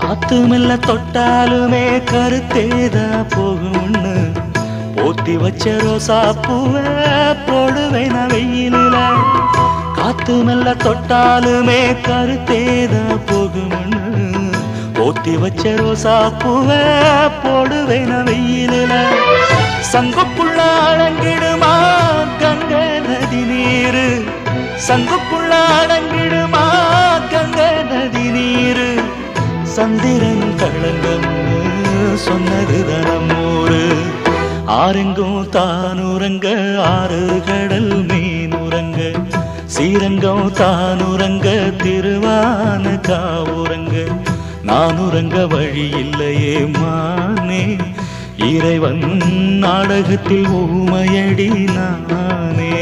காத்து மெல்ல தொட்டாலுமே கருத்தேதா போகும்னு போத்தி வச்ச ரோசா பூவை போடுவேன் நான் வெயிலில. காத்து மெல்ல தொட்டாலுமே கருத்தேதா போகும்னு போத்தி வச்ச ரோசா பூவை போடுவேன் நான் வெயிலில. சங்குக்குள்ள அடங்கிடுமா கங்கை நதி நீரு, சங்குக்குள்ள அடங்கிடுமா கங்கை நதி நீரு. சந்திரன் களங்கம்னு சொன்னது தனமூரு. ஆரெங்கும் தானுரங்க ஆறு கடல் மீனுரங்க, சீரங்கம் தானுரங்க திருவான காவுரங்க. நானுரங்க வழி இல்லையே மானே, இறைவன் நாடகத்தில் ஊமையடி நானே.